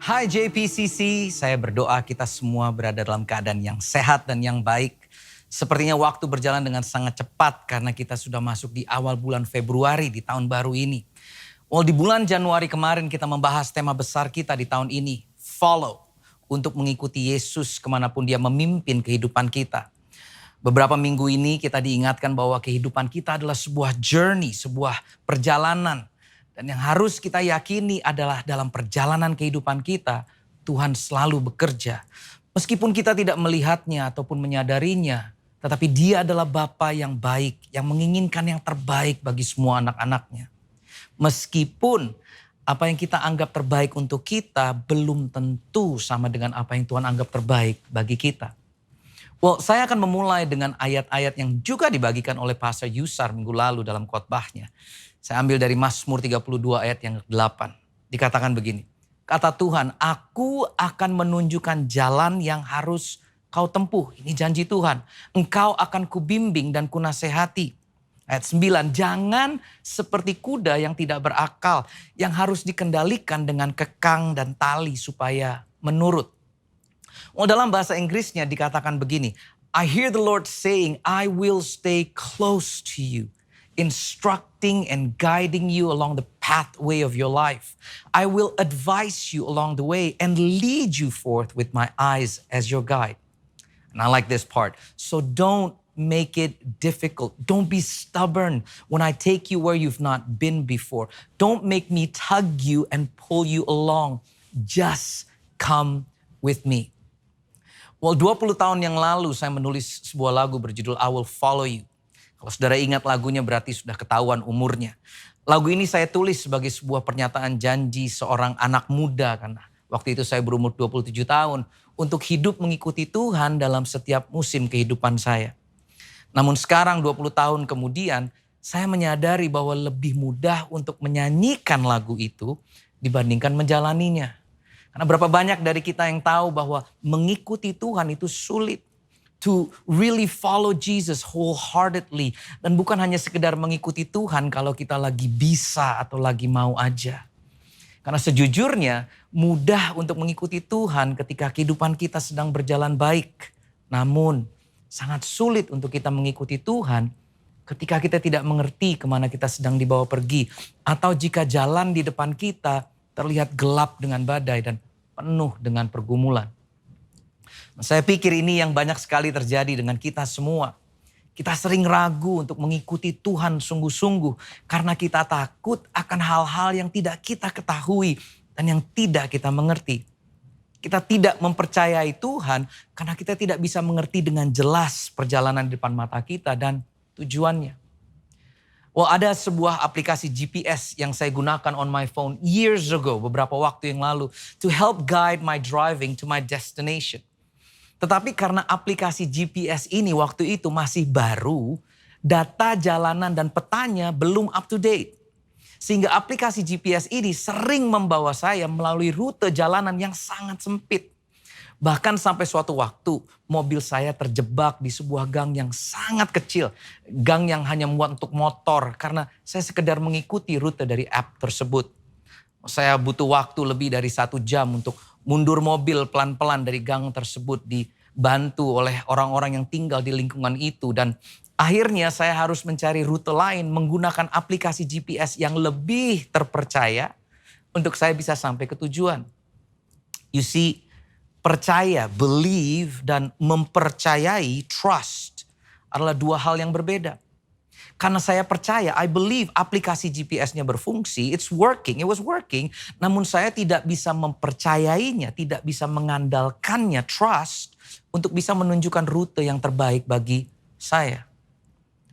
Hai JPCC, saya berdoa kita semua berada dalam keadaan yang sehat dan yang baik. Sepertinya waktu berjalan dengan sangat cepat karena kita sudah masuk di awal bulan Februari di tahun baru ini. Di bulan Januari kemarin kita membahas tema besar kita di tahun ini, follow, untuk mengikuti Yesus kemanapun dia memimpin kehidupan kita. Beberapa minggu ini kita diingatkan bahwa kehidupan kita adalah sebuah journey, sebuah perjalanan. Dan yang harus kita yakini adalah dalam perjalanan kehidupan kita, Tuhan selalu bekerja. Meskipun kita tidak melihatnya ataupun menyadarinya, tetapi Dia adalah Bapa yang baik, yang menginginkan yang terbaik bagi semua anak-anaknya. Meskipun apa yang kita anggap terbaik untuk kita belum tentu sama dengan apa yang Tuhan anggap terbaik bagi kita. Saya akan memulai dengan ayat-ayat yang juga dibagikan oleh Pastor Yusar minggu lalu dalam khotbahnya. Saya ambil dari Mazmur 32 ayat yang ke-8. Dikatakan begini, kata Tuhan, aku akan menunjukkan jalan yang harus kau tempuh. Ini janji Tuhan. Engkau akan kubimbing dan kunasehati. Ayat 9, jangan seperti kuda yang tidak berakal, yang harus dikendalikan dengan kekang dan tali supaya menurut. Dalam bahasa Inggrisnya dikatakan begini, I hear the Lord saying, I will stay close to you, instructing and guiding you along the pathway of your life. I will advise you along the way and lead you forth with my eyes as your guide. And I like this part. So don't make it difficult. Don't be stubborn when I take you where you've not been before. Don't make me tug you and pull you along. Just come with me. 20 tahun yang lalu saya menulis sebuah lagu berjudul I Will Follow You. Kalau saudara ingat lagunya berarti sudah ketahuan umurnya. Lagu ini saya tulis sebagai sebuah pernyataan janji seorang anak muda karena waktu itu saya berumur 27 tahun untuk hidup mengikuti Tuhan dalam setiap musim kehidupan saya. Namun sekarang 20 tahun kemudian saya menyadari bahwa lebih mudah untuk menyanyikan lagu itu dibandingkan menjalaninya. Karena berapa banyak dari kita yang tahu bahwa mengikuti Tuhan itu sulit. To really follow Jesus wholeheartedly. Dan bukan hanya sekedar mengikuti Tuhan kalau kita lagi bisa atau lagi mau aja. Karena sejujurnya mudah untuk mengikuti Tuhan ketika kehidupan kita sedang berjalan baik. Namun sangat sulit untuk kita mengikuti Tuhan ketika kita tidak mengerti kemana kita sedang dibawa pergi. Atau jika jalan di depan kita terlihat gelap dengan badai dan penuh dengan pergumulan. Saya pikir ini yang banyak sekali terjadi dengan kita semua. Kita sering ragu untuk mengikuti Tuhan sungguh-sungguh karena kita takut akan hal-hal yang tidak kita ketahui dan yang tidak kita mengerti. Kita tidak mempercayai Tuhan karena kita tidak bisa mengerti dengan jelas perjalanan di depan mata kita dan tujuannya. Ada sebuah aplikasi GPS yang saya gunakan on my phone years ago, beberapa waktu yang lalu, to help guide my driving to my destination. Tetapi karena aplikasi GPS ini waktu itu masih baru, data jalanan dan petanya belum up to date. Sehingga aplikasi GPS ini sering membawa saya melalui rute jalanan yang sangat sempit. Bahkan sampai suatu waktu mobil saya terjebak di sebuah gang yang sangat kecil. Gang yang hanya muat untuk motor karena saya sekedar mengikuti rute dari app tersebut. Saya butuh waktu lebih dari 1 jam untuk mundur mobil pelan-pelan dari gang tersebut dibantu oleh orang-orang yang tinggal di lingkungan itu. Dan akhirnya saya harus mencari rute lain menggunakan aplikasi GPS yang lebih terpercaya untuk saya bisa sampai ke tujuan. You see, percaya, believe, dan mempercayai, trust, adalah 2 hal yang berbeda. Karena saya percaya, I believe aplikasi GPS-nya berfungsi, it was working. Namun saya tidak bisa mempercayainya, tidak bisa mengandalkannya, trust, untuk bisa menunjukkan rute yang terbaik bagi saya.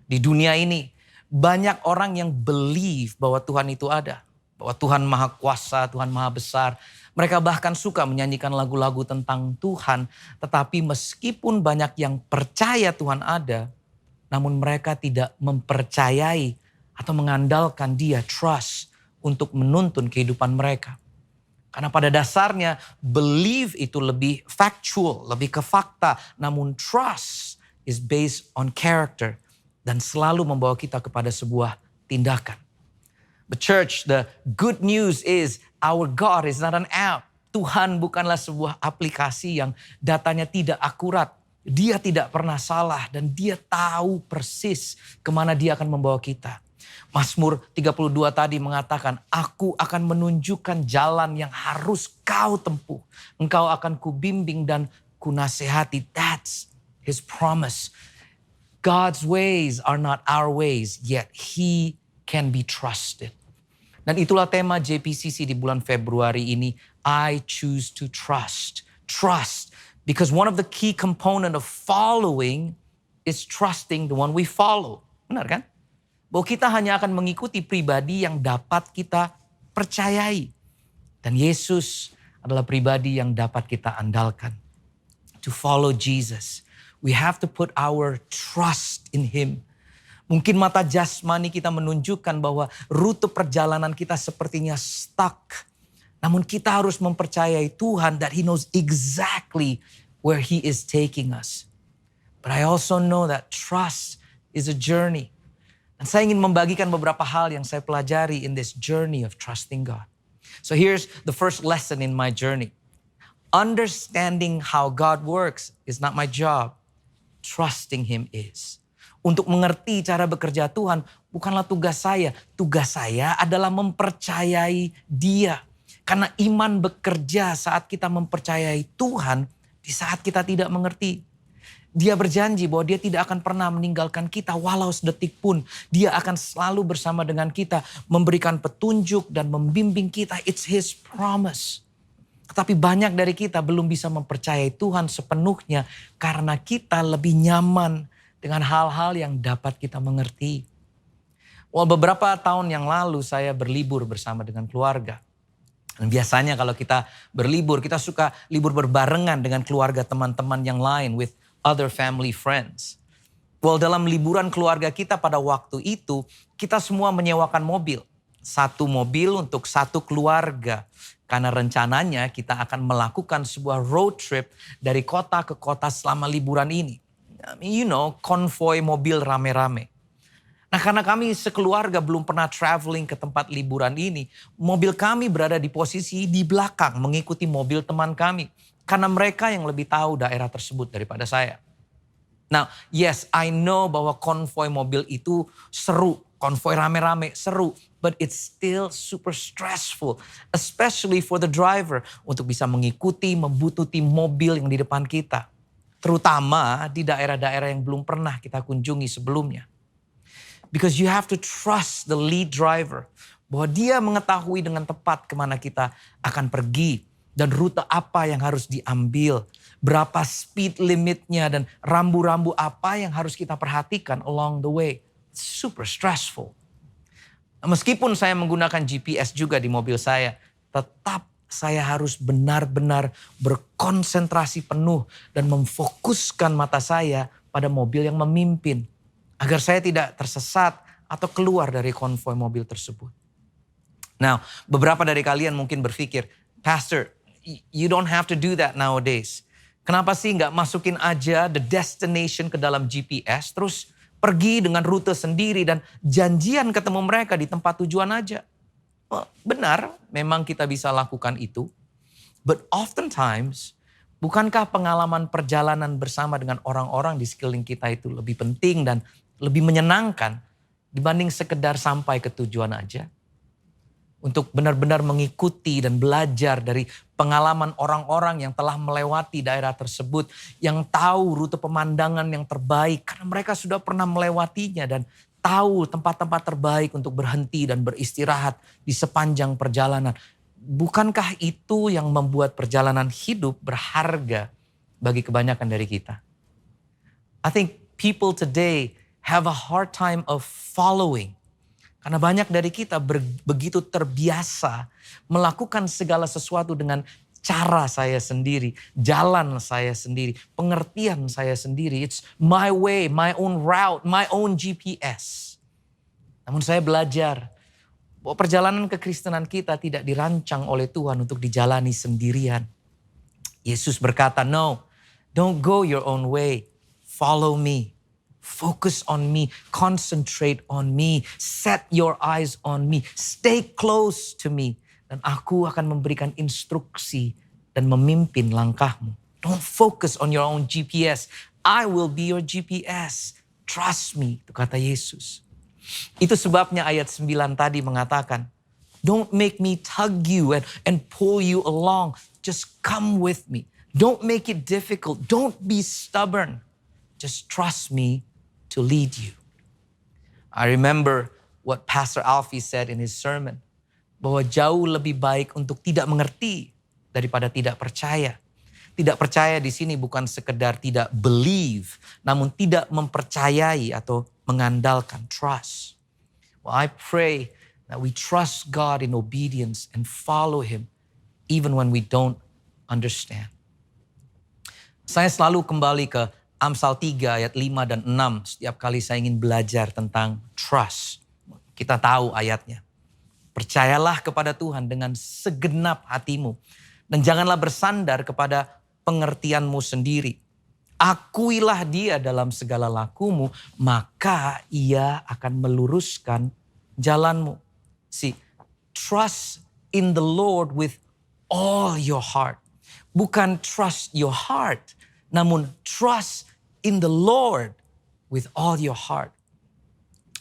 Di dunia ini, banyak orang yang believe bahwa Tuhan itu ada. Bahwa Tuhan Maha Kuasa, Tuhan Maha Besar. Mereka bahkan suka menyanyikan lagu-lagu tentang Tuhan. Tetapi meskipun banyak yang percaya Tuhan ada, namun mereka tidak mempercayai atau mengandalkan Dia, trust, untuk menuntun kehidupan mereka. Karena pada dasarnya believe itu lebih factual, lebih ke fakta. Namun trust is based on character dan selalu membawa kita kepada sebuah tindakan. But church, the good news is our God is not an app. Tuhan bukanlah sebuah aplikasi yang datanya tidak akurat. Dia tidak pernah salah dan dia tahu persis kemana dia akan membawa kita. Mazmur 32 tadi mengatakan, aku akan menunjukkan jalan yang harus kau tempuh. Engkau akan kubimbing dan kunasehati. That's his promise. God's ways are not our ways, yet he can be trusted. Dan itulah tema JPCC di bulan Februari ini. I choose to trust. Trust. Because one of the key component of following is trusting the one we follow. Benar kan? Bahwa kita hanya akan mengikuti pribadi yang dapat kita percayai. Dan Yesus adalah pribadi yang dapat kita andalkan. To follow Jesus, we have to put our trust in Him. Mungkin mata jasmani kita menunjukkan bahwa rute perjalanan kita sepertinya stuck. Namun kita harus mempercayai Tuhan that He knows exactly where He is taking us. But I also know that trust is a journey. Dan saya ingin membagikan beberapa hal yang saya pelajari in this journey of trusting God. So here's the first lesson in my journey. Understanding how God works is not my job. Trusting Him is. Untuk mengerti cara bekerja Tuhan bukanlah tugas saya. Tugas saya adalah mempercayai Dia. Karena iman bekerja saat kita mempercayai Tuhan di saat kita tidak mengerti. Dia berjanji bahwa Dia tidak akan pernah meninggalkan kita walau sedetik pun. Dia akan selalu bersama dengan kita, memberikan petunjuk dan membimbing kita. It's His promise. Tetapi banyak dari kita belum bisa mempercayai Tuhan sepenuhnya karena kita lebih nyaman dengan hal-hal yang dapat kita mengerti. Beberapa tahun yang lalu saya berlibur bersama dengan keluarga. Dan biasanya kalau kita berlibur, kita suka libur berbarengan dengan keluarga teman-teman yang lain with other family friends. Dalam liburan keluarga kita pada waktu itu, kita semua menyewakan mobil. Satu mobil untuk satu keluarga. Karena rencananya kita akan melakukan sebuah road trip dari kota ke kota selama liburan ini. Konvoi mobil rame-rame. Nah, karena kami sekeluarga belum pernah traveling ke tempat liburan ini, mobil kami berada di posisi di belakang mengikuti mobil teman kami. Karena mereka yang lebih tahu daerah tersebut daripada saya. Now, yes, I know bahwa konvoi mobil itu seru, konvoi rame-rame seru. But it's still super stressful, especially for the driver untuk bisa mengikuti, membututi mobil yang di depan kita. Terutama di daerah-daerah yang belum pernah kita kunjungi sebelumnya. Because you have to trust the lead driver. Bahwa dia mengetahui dengan tepat kemana kita akan pergi. Dan rute apa yang harus diambil. Berapa speed limitnya dan rambu-rambu apa yang harus kita perhatikan along the way. It's super stressful. Meskipun saya menggunakan GPS juga di mobil saya. Tetap saya harus benar-benar berkonsentrasi penuh. Dan memfokuskan mata saya pada mobil yang memimpin. Agar saya tidak tersesat atau keluar dari konvoi mobil tersebut. Now, beberapa dari kalian mungkin berpikir, Pastor, you don't have to do that nowadays. Kenapa sih nggak masukin aja the destination ke dalam GPS, terus pergi dengan rute sendiri dan janjian ketemu mereka di tempat tujuan aja? Benar, memang kita bisa lakukan itu. But oftentimes, bukankah pengalaman perjalanan bersama dengan orang-orang di sekeliling kita itu lebih penting dan lebih menyenangkan dibanding sekedar sampai ke tujuan aja? Untuk benar-benar mengikuti dan belajar dari pengalaman orang-orang yang telah melewati daerah tersebut. Yang tahu rute pemandangan yang terbaik karena mereka sudah pernah melewatinya. Dan tahu tempat-tempat terbaik untuk berhenti dan beristirahat di sepanjang perjalanan. Bukankah itu yang membuat perjalanan hidup berharga bagi kebanyakan dari kita? I think people today have a hard time of following. Karena banyak dari kita begitu terbiasa melakukan segala sesuatu dengan cara saya sendiri, jalan saya sendiri, pengertian saya sendiri. It's my way, my own route, my own GPS. Namun saya belajar bahwa perjalanan kekristenan kita tidak dirancang oleh Tuhan untuk dijalani sendirian. Yesus berkata, no, don't go your own way, follow me. Focus on me, concentrate on me, set your eyes on me, stay close to me. Dan aku akan memberikan instruksi dan memimpin langkahmu. Don't focus on your own GPS. I will be your GPS. Trust me, itu kata Yesus. Itu sebabnya ayat 9 tadi mengatakan, don't make me tug you and pull you along. Just come with me. Don't make it difficult. Don't be stubborn. Just trust me to lead you. I remember what Pastor Alfie said in his sermon, bahwa jauh lebih baik untuk tidak mengerti daripada tidak percaya. Tidak percaya di sini bukan sekedar tidak believe, namun tidak mempercayai atau mengandalkan, trust. Well, I pray that we trust God in obedience and follow Him even when we don't understand. Saya selalu kembali ke Amsal 3 ayat 5 dan 6 setiap kali saya ingin belajar tentang trust. Kita tahu ayatnya. Percayalah kepada Tuhan dengan segenap hatimu dan janganlah bersandar kepada pengertianmu sendiri. Akuilah Dia dalam segala lakumu, maka Ia akan meluruskan jalanmu. See, trust in the Lord with all your heart. Bukan trust your heart, namun trust in the Lord with all your heart.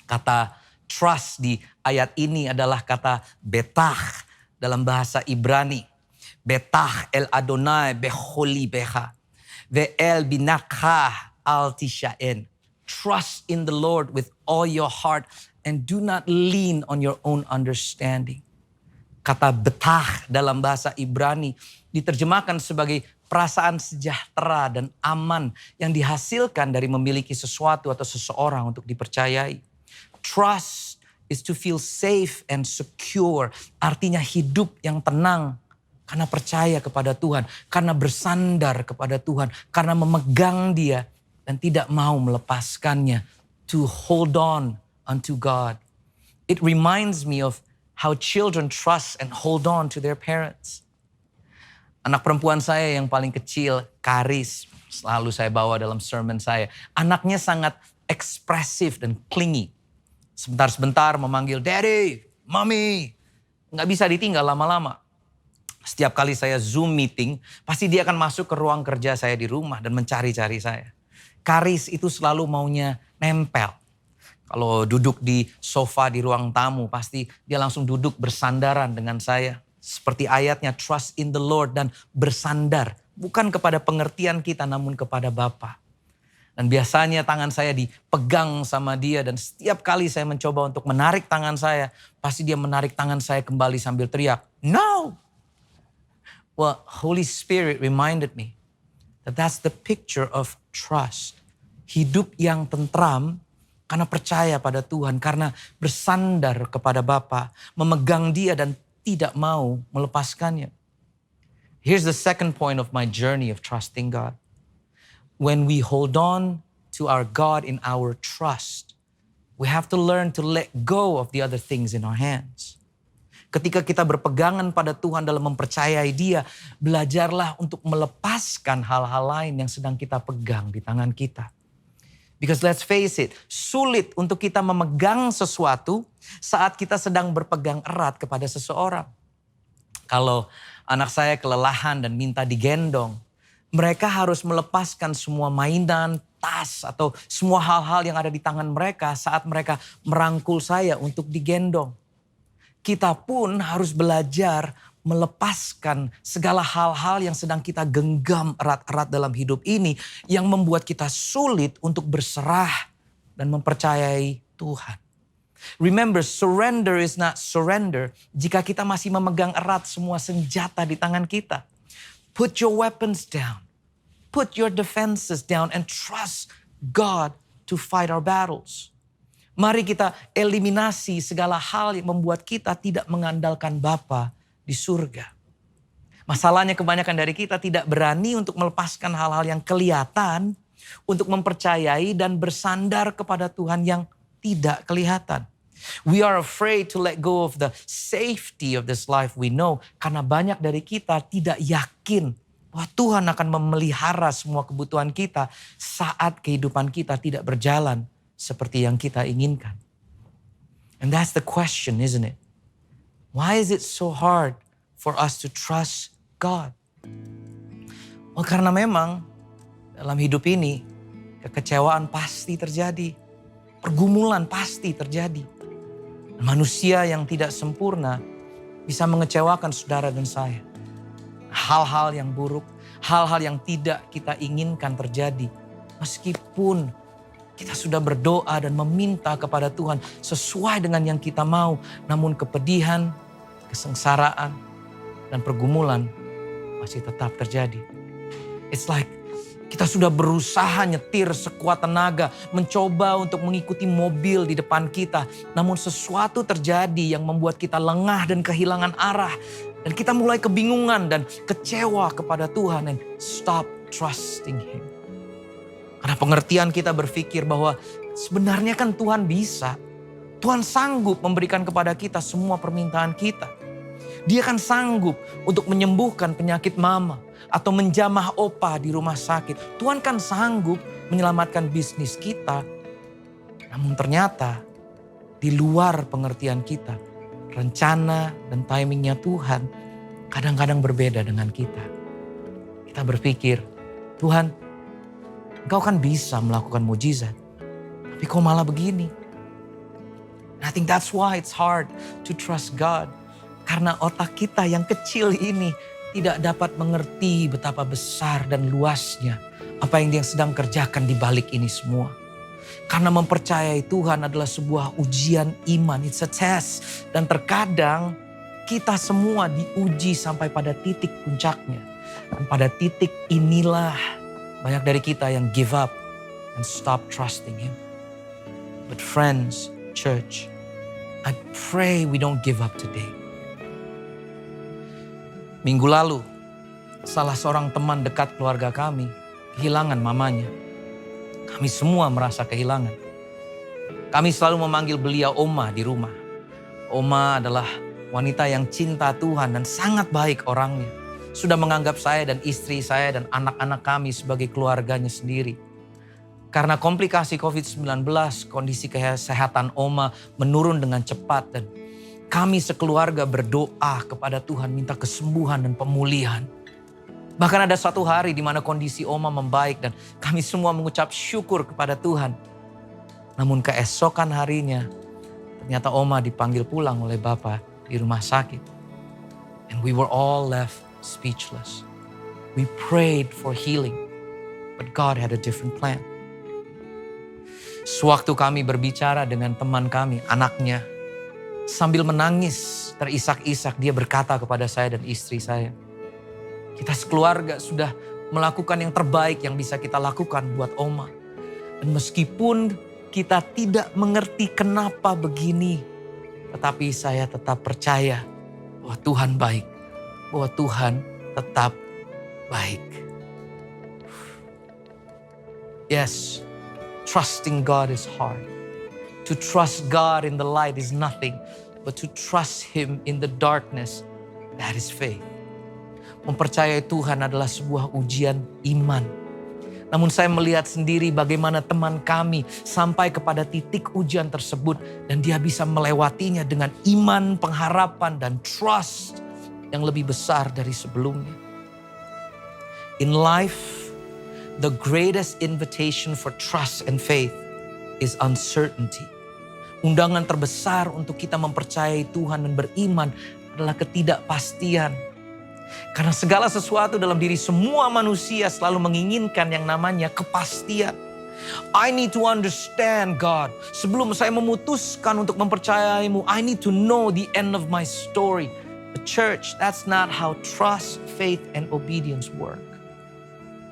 Kata trust di ayat ini adalah kata betach dalam bahasa Ibrani. Betach el Adonai becholi becha, ve'el binakha al tishaen. Trust in the Lord with all your heart and do not lean on your own understanding. Kata betach dalam bahasa Ibrani diterjemahkan sebagai perasaan sejahtera dan aman yang dihasilkan dari memiliki sesuatu atau seseorang untuk dipercayai. Trust is to feel safe and secure. Artinya hidup yang tenang karena percaya kepada Tuhan, karena bersandar kepada Tuhan, karena memegang Dia dan tidak mau melepaskannya. To hold on unto God. It reminds me of how children trust and hold on to their parents. Anak perempuan saya yang paling kecil, Karis, selalu saya bawa dalam sermon saya. Anaknya sangat ekspresif dan clingy. Sebentar-sebentar memanggil Daddy, Mommy. Nggak bisa ditinggal lama-lama. Setiap kali saya Zoom meeting, pasti dia akan masuk ke ruang kerja saya di rumah dan mencari-cari saya. Karis itu selalu maunya nempel. Kalau duduk di sofa di ruang tamu, pasti dia langsung duduk bersandaran dengan saya. Seperti ayatnya, trust in the Lord dan bersandar. Bukan kepada pengertian kita, namun kepada Bapa. Dan biasanya tangan saya dipegang sama dia dan setiap kali saya mencoba untuk menarik tangan saya, pasti dia menarik tangan saya kembali sambil teriak, "No!" Well, Holy Spirit reminded me that that's the picture of trust. Hidup yang tentram karena percaya pada Tuhan, karena bersandar kepada Bapa, memegang Dia dan tidak mau melepaskannya. Here's the second point of my journey of trusting God. When we hold on to our God in our trust, we have to learn to let go of the other things in our hands. Ketika kita berpegangan pada Tuhan dalam mempercayai Dia, belajarlah untuk melepaskan hal-hal lain yang sedang kita pegang di tangan kita. Because let's face it, sulit untuk kita memegang sesuatu saat kita sedang berpegang erat kepada seseorang. Kalau anak saya kelelahan dan minta digendong, mereka harus melepaskan semua mainan, tas, atau semua hal-hal yang ada di tangan mereka saat mereka merangkul saya untuk digendong. Kita pun harus belajar melepaskan segala hal-hal yang sedang kita genggam erat-erat dalam hidup ini yang membuat kita sulit untuk berserah dan mempercayai Tuhan. Remember, surrender is not surrender jika kita masih memegang erat semua senjata di tangan kita. Put your weapons down. Put your defenses down and trust God to fight our battles. Mari kita eliminasi segala hal yang membuat kita tidak mengandalkan Bapa di surga. Masalahnya kebanyakan dari kita tidak berani untuk melepaskan hal-hal yang kelihatan untuk mempercayai dan bersandar kepada Tuhan yang tidak kelihatan. We are afraid to let go of the safety of this life we know karena banyak dari kita tidak yakin bahwa Tuhan akan memelihara semua kebutuhan kita saat kehidupan kita tidak berjalan seperti yang kita inginkan. And that's the question, isn't it? Why is it so hard for us to trust God? Oh, karena memang dalam hidup ini kekecewaan pasti terjadi. Pergumulan pasti terjadi. Manusia yang tidak sempurna bisa mengecewakan saudara dan saya. Hal-hal yang buruk, hal-hal yang tidak kita inginkan terjadi. Meskipun kita sudah berdoa dan meminta kepada Tuhan sesuai dengan yang kita mau. Namun kepedihan, kesengsaraan, dan pergumulan masih tetap terjadi. It's like kita sudah berusaha nyetir sekuat tenaga, mencoba untuk mengikuti mobil di depan kita. Namun sesuatu terjadi yang membuat kita lengah dan kehilangan arah. Dan kita mulai kebingungan dan kecewa kepada Tuhan. And stop trusting Him. Karena pengertian kita berpikir bahwa sebenarnya kan Tuhan bisa. Tuhan sanggup memberikan kepada kita semua permintaan kita. Dia kan sanggup untuk menyembuhkan penyakit mama atau menjamah opa di rumah sakit. Tuhan kan sanggup menyelamatkan bisnis kita. Namun ternyata di luar pengertian kita, rencana dan timingnya Tuhan kadang-kadang berbeda dengan kita. Kita berpikir, Tuhan, Engkau kan bisa melakukan mujizat, tapi kok malah begini? And I think that's why it's hard to trust God. Karena otak kita yang kecil ini tidak dapat mengerti betapa besar dan luasnya apa yang Dia sedang kerjakan di balik ini semua. Karena mempercayai Tuhan adalah sebuah ujian iman, it's a test. Dan terkadang kita semua diuji sampai pada titik puncaknya. Dan pada titik inilah banyak dari kita yang give up and stop trusting Him. But friends, church, I pray we don't give up today. Minggu lalu, salah seorang teman dekat keluarga kami kehilangan mamanya. Kami semua merasa kehilangan. Kami selalu memanggil beliau Oma di rumah. Oma adalah wanita yang cinta Tuhan dan sangat baik orangnya. Sudah menganggap saya dan istri saya dan anak-anak kami sebagai keluarganya sendiri. Karena komplikasi COVID-19, kondisi kesehatan Oma menurun dengan cepat dan kami sekeluarga berdoa kepada Tuhan minta kesembuhan dan pemulihan. Bahkan ada satu hari di mana kondisi Oma membaik dan kami semua mengucap syukur kepada Tuhan. Namun keesokan harinya ternyata Oma dipanggil pulang oleh Bapa di rumah sakit. And we were all left speechless. We prayed for healing, but God had a different plan. Sewaktu kami berbicara dengan teman kami, anaknya, sambil menangis, terisak-isak, dia berkata kepada saya dan istri saya, kita sekeluarga sudah melakukan yang terbaik yang bisa kita lakukan buat Oma. Dan meskipun kita tidak mengerti kenapa begini, tetapi saya tetap percaya bahwa Tuhan baik, bahwa Tuhan tetap baik. Yes, trusting God is hard. To trust God in the light is nothing, but to trust Him in the darkness, that is faith. Mempercayai Tuhan adalah sebuah ujian iman. Namun saya melihat sendiri bagaimana teman kami sampai kepada titik ujian tersebut dan dia bisa melewatinya dengan iman, pengharapan, dan trust yang lebih besar dari sebelumnya. In life, the greatest invitation for trust and faith is uncertainty. Undangan terbesar untuk kita mempercayai Tuhan dan beriman adalah ketidakpastian. Karena segala sesuatu dalam diri semua manusia selalu menginginkan yang namanya kepastian. I need to understand God. Sebelum saya memutuskan untuk mempercayaimu, I need to know the end of my story. But church, that's not how trust, faith, and obedience work.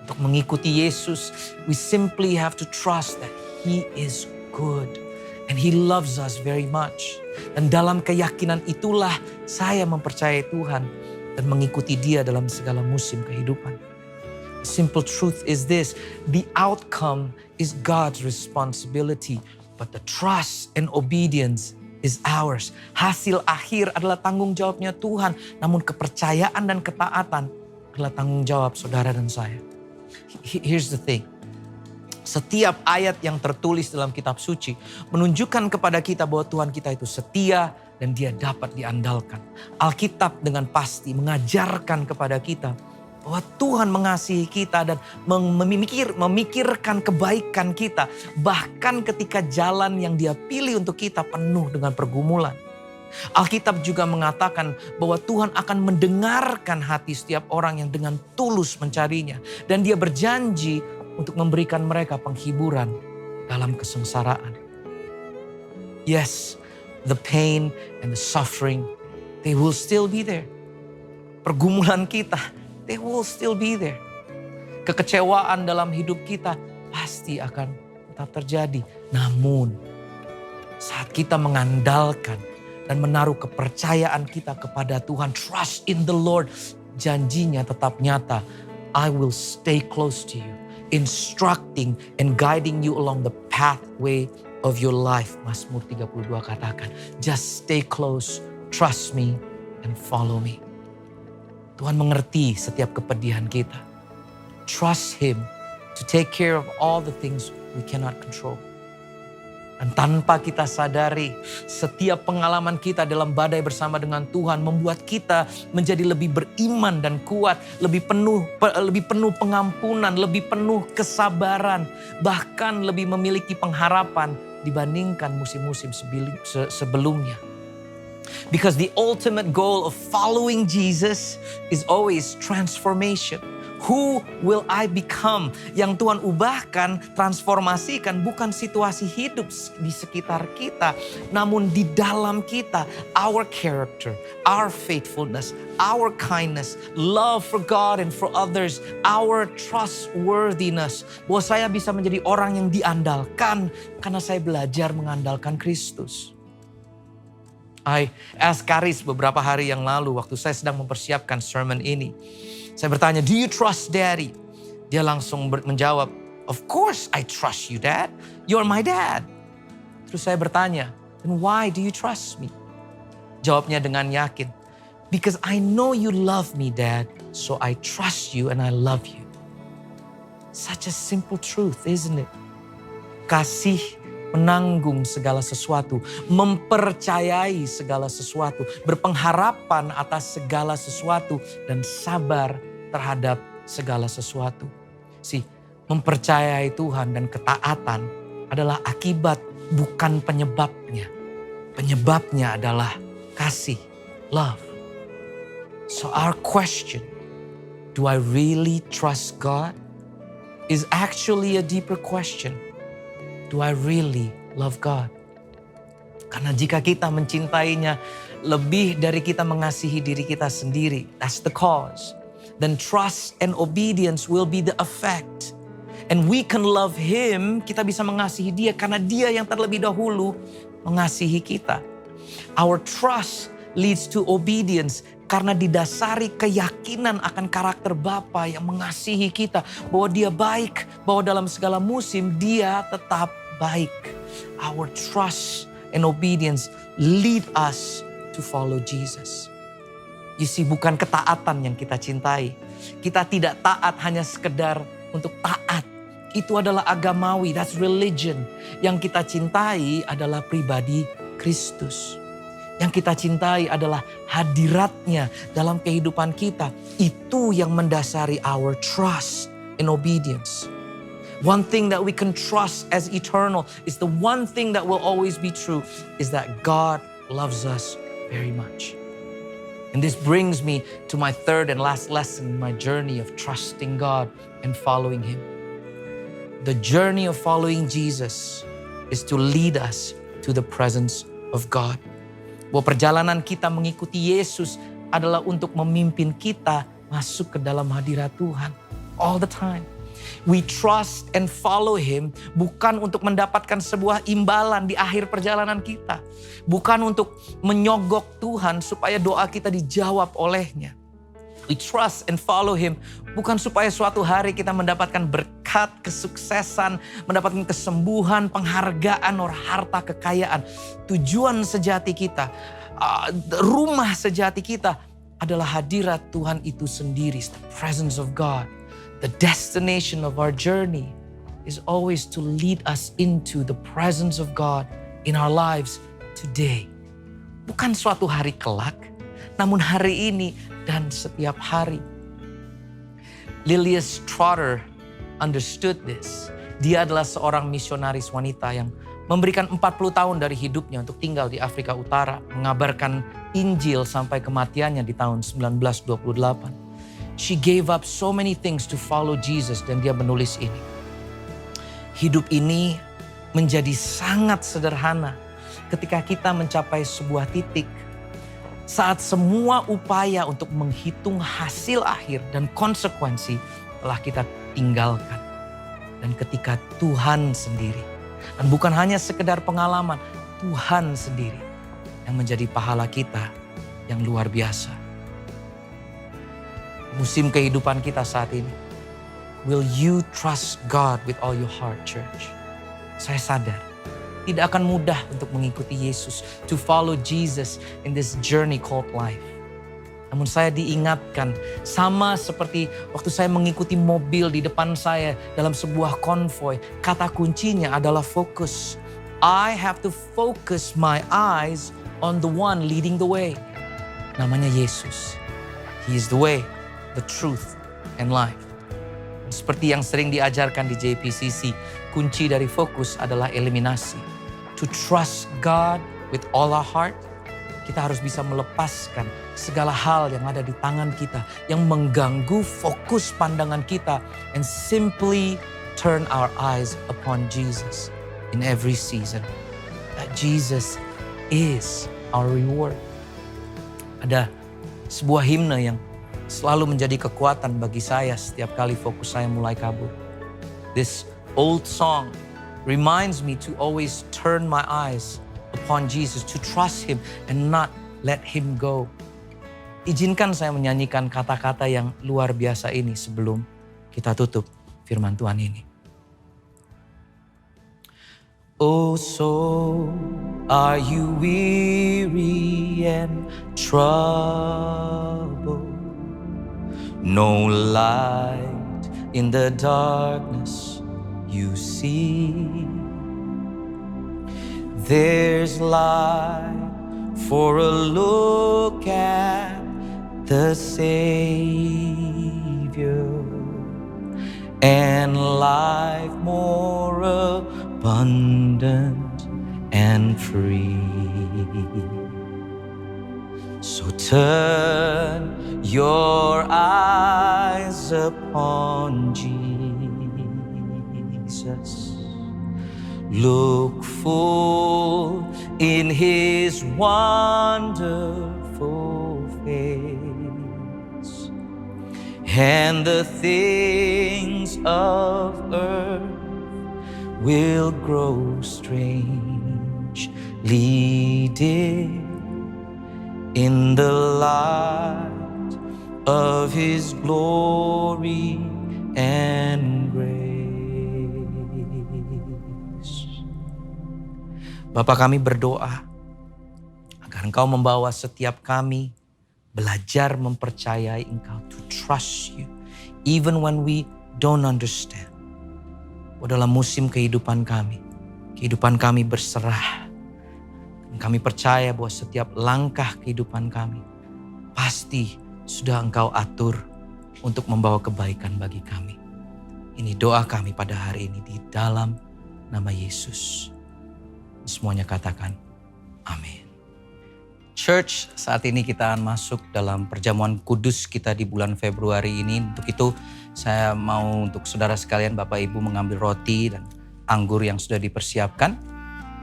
Untuk mengikuti Yesus, we simply have to trust that He is good. And He loves us very much. Dan dalam keyakinan itulah saya mempercayai Tuhan dan mengikuti Dia dalam segala musim kehidupan. The simple truth is this, the outcome is God's responsibility, but the trust and obedience is ours. Hasil akhir adalah tanggung jawabnya Tuhan, namun kepercayaan dan ketaatan adalah tanggung jawab saudara dan saya. Here's the thing. Setiap ayat yang tertulis dalam kitab suci menunjukkan kepada kita bahwa Tuhan kita itu setia dan Dia dapat diandalkan. Alkitab dengan pasti mengajarkan kepada kita Bahwa Tuhan mengasihi kita dan memikirkan kebaikan kita. Bahkan ketika jalan yang Dia pilih untuk kita penuh dengan pergumulan. Alkitab juga mengatakan bahwa Tuhan akan mendengarkan hati setiap orang yang dengan tulus mencarinya. Dan Dia berjanji untuk memberikan mereka penghiburan dalam kesengsaraan. Yes, the pain and the suffering, they will still be there. Pergumulan kita, they will still be there. Kekecewaan dalam hidup kita pasti akan tetap terjadi. Namun saat kita mengandalkan dan menaruh kepercayaan kita kepada Tuhan, trust in the Lord, janjinya tetap nyata. I will stay close to you, instructing and guiding you along the pathway of your life. Mazmur 32 katakan, just stay close, trust me and follow me. Tuhan mengerti setiap kepedihan kita. Trust Him to take care of all the things we cannot control. Dan tanpa kita sadari, setiap pengalaman kita dalam badai bersama dengan Tuhan membuat kita menjadi lebih beriman dan kuat, lebih penuh pengampunan, lebih penuh kesabaran, bahkan lebih memiliki pengharapan dibandingkan musim-musim sebelumnya. Because the ultimate goal of following Jesus is always transformation. Who will I become? Yang Tuhan ubahkan, transformasikan bukan situasi hidup di sekitar kita, namun di dalam kita. Our character, our faithfulness, our kindness, love for God and for others, our trustworthiness. Bahwa saya bisa menjadi orang yang diandalkan karena saya belajar mengandalkan Kristus. I asked Karis beberapa hari yang lalu waktu saya sedang mempersiapkan sermon ini. Saya bertanya, do you trust Daddy? Dia langsung menjawab, of course I trust you, Dad. You're my dad. Terus saya bertanya, then why do you trust me? Jawabnya dengan yakin, because I know you love me, Dad. So I trust you and I love you. Such a simple truth, isn't it? Kasih menanggung segala sesuatu, mempercayai segala sesuatu, berpengharapan atas segala sesuatu, dan sabar terhadap segala sesuatu. Mempercayai Tuhan dan ketaatan adalah akibat, bukan penyebabnya. Penyebabnya adalah kasih, love. So our question, do I really trust God? Is actually a deeper question. Do I really love God? Karena jika kita mencintainya lebih dari kita mengasihi diri kita sendiri, that's the cause. Then trust and obedience will be the effect. And we can love Him, kita bisa mengasihi Dia karena Dia yang terlebih dahulu mengasihi kita. Our trust leads to obedience karena didasari keyakinan akan karakter Bapa yang mengasihi kita. Bahwa Dia baik, bahwa dalam segala musim Dia tetap baik. Our trust and obedience lead us to follow Jesus. You see, bukan ketaatan yang kita cintai. Kita tidak taat hanya sekedar untuk taat. Itu adalah agamawi, that's religion. Yang kita cintai adalah pribadi Kristus. Yang kita cintai adalah hadiratnya dalam kehidupan kita. Itu yang mendasari our trust and obedience. One thing that we can trust as eternal is the one thing that will always be true is that God loves us very much. And this brings me to my third and last lesson in my journey of trusting God and following Him. The journey of following Jesus is to lead us to the presence of God. Bahwa perjalanan kita mengikuti Yesus adalah untuk memimpin kita masuk ke dalam hadirat Tuhan all the time. We trust and follow Him bukan untuk mendapatkan sebuah imbalan di akhir perjalanan kita. Bukan untuk menyogok Tuhan supaya doa kita dijawab oleh-Nya. We trust and follow Him bukan supaya suatu hari kita mendapatkan berkat, kesuksesan, mendapatkan kesembuhan, penghargaan, atau harta kekayaan. Tujuan sejati kita, rumah sejati kita adalah hadirat Tuhan itu sendiri, the presence of God. The destination of our journey is always to lead us into the presence of God in our lives today. Bukan suatu hari kelak, namun hari ini dan setiap hari. Lilias Trotter understood this. Dia adalah seorang misionaris wanita yang memberikan 40 tahun dari hidupnya untuk tinggal di Afrika Utara, mengabarkan Injil sampai kematiannya di tahun 1928. She gave up so many things to follow Jesus dan dia menulis ini. Hidup ini menjadi sangat sederhana ketika kita mencapai sebuah titik saat semua upaya untuk menghitung hasil akhir dan konsekuensi telah kita tinggalkan. Dan ketika Tuhan sendiri, dan bukan hanya sekedar pengalaman, Tuhan sendiri yang menjadi pahala kita yang luar biasa. Musim kehidupan kita saat ini, will you trust God with all your heart, church? Saya sadar, tidak akan mudah untuk mengikuti Yesus, to follow Jesus in this journey called life. Namun saya diingatkan, sama seperti waktu saya mengikuti mobil di depan saya dalam sebuah konvoi, kata kuncinya adalah fokus. I have to focus my eyes on the one leading the way. Namanya Yesus. He is the way, the truth, and life. Seperti yang sering diajarkan di JPCC, kunci dari fokus adalah eliminasi. To trust God with all our heart, kita harus bisa melepaskan segala hal yang ada di tangan kita, yang mengganggu fokus pandangan kita, and simply turn our eyes upon Jesus in every season. That Jesus is our reward. Ada sebuah himne yang selalu menjadi kekuatan bagi saya setiap kali fokus saya mulai kabur. This old song reminds me to always turn my eyes upon Jesus, to trust Him and not let Him go. Izinkan saya menyanyikan kata-kata yang luar biasa ini sebelum kita tutup firman Tuhan ini. Oh soul, are you weary and troubled? No light in the darkness you see. There's light for a look at the Savior, and life more abundant and free. So turn your eyes upon Jesus. Look full in His wonderful face, and the things of earth will grow strangely dim in the light of His glory and grace. Bapa, kami berdoa agar Engkau membawa setiap kami belajar mempercayai Engkau, to trust You even when we don't understand. Dalam musim kehidupan kami berserah. Dan kami percaya bahwa setiap langkah kehidupan kami pasti sudah Engkau atur untuk membawa kebaikan bagi kami. Ini doa kami pada hari ini di dalam nama Yesus. Semuanya katakan amin. Church, saat ini kita akan masuk dalam perjamuan kudus kita di bulan Februari ini. Untuk itu saya mau untuk saudara sekalian, Bapak Ibu mengambil roti dan anggur yang sudah dipersiapkan.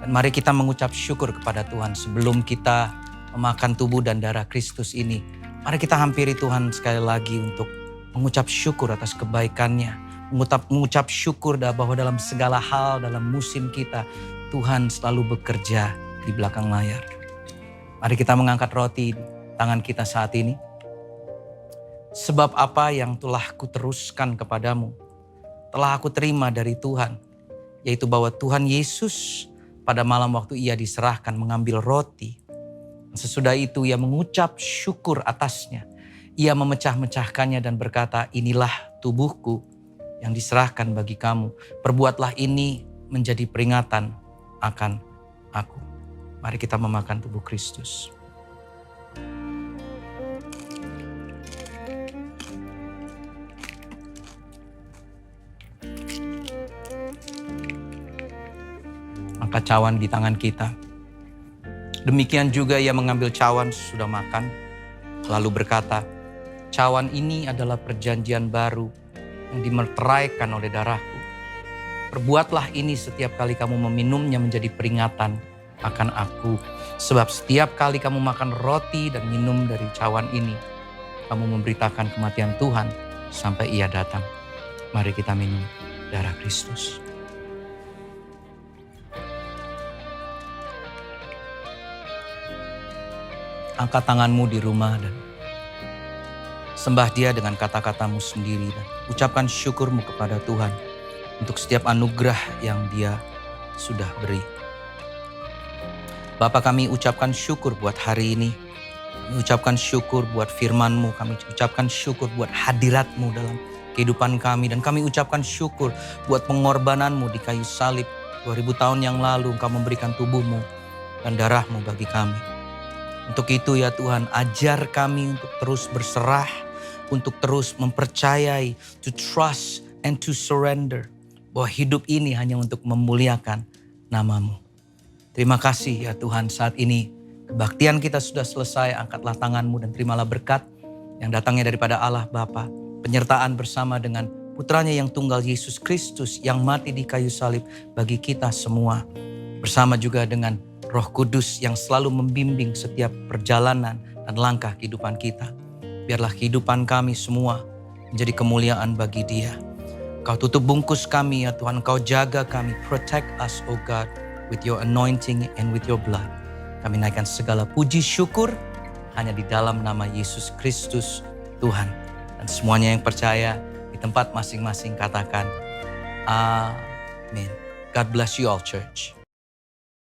Dan mari kita mengucap syukur kepada Tuhan sebelum kita memakan tubuh dan darah Kristus ini. Mari kita hampiri Tuhan sekali lagi untuk mengucap syukur atas kebaikan-Nya. Mengucap syukur bahwa dalam segala hal dalam musim kita, Tuhan selalu bekerja di belakang layar. Mari kita mengangkat roti di tangan kita saat ini. Sebab apa yang telah kuteruskan kepadamu, telah aku terima dari Tuhan. Yaitu bahwa Tuhan Yesus pada malam waktu Ia diserahkan mengambil roti. Sesudah itu Ia mengucap syukur atasnya. Ia memecah-mecahkannya dan berkata, inilah tubuhku yang diserahkan bagi kamu. Perbuatlah ini menjadi peringatan akan aku. Mari kita memakan tubuh Kristus. angkat cawan di tangan kita. Demikian juga ia mengambil cawan sesudah makan, lalu berkata, cawan ini adalah perjanjian baru yang dimeteraikan oleh darahku. Perbuatlah ini setiap kali kamu meminumnya menjadi peringatan akan aku. Sebab setiap kali kamu makan roti dan minum dari cawan ini, kamu memberitakan kematian Tuhan sampai ia datang. Mari kita minum darah Kristus. Angkat tanganmu di rumah dan sembah Dia dengan kata-katamu sendiri dan ucapkan syukurmu kepada Tuhan untuk setiap anugerah yang Dia sudah beri. Bapa, kami ucapkan syukur buat hari ini. Kami ucapkan syukur buat firman-Mu. Kami ucapkan syukur buat hadirat-Mu dalam kehidupan kami. Dan kami ucapkan syukur buat pengorbanan-Mu di kayu salib. 2000 tahun yang lalu Engkau memberikan tubuh-Mu dan darah-Mu bagi kami. Untuk itu ya Tuhan, ajar kami untuk terus berserah, untuk terus mempercayai, to trust and to surrender. Bahwa hidup ini hanya untuk memuliakan nama-Mu. Terima kasih ya Tuhan, saat ini kebaktian kita sudah selesai. Angkatlah tangan-Mu dan terimalah berkat yang datangnya daripada Allah Bapa. Penyertaan bersama dengan putranya yang tunggal Yesus Kristus yang mati di kayu salib bagi kita semua. Bersama juga dengan Roh Kudus yang selalu membimbing setiap perjalanan dan langkah kehidupan kita. Biarlah kehidupan kami semua menjadi kemuliaan bagi Dia. Kau tutup bungkus kami ya Tuhan, Kau jaga kami, protect us oh God with your anointing and with your blood. Kami naikkan segala puji syukur hanya di dalam nama Yesus Kristus Tuhan. Dan semuanya yang percaya di tempat masing-masing katakan, Amin. God bless you all, church.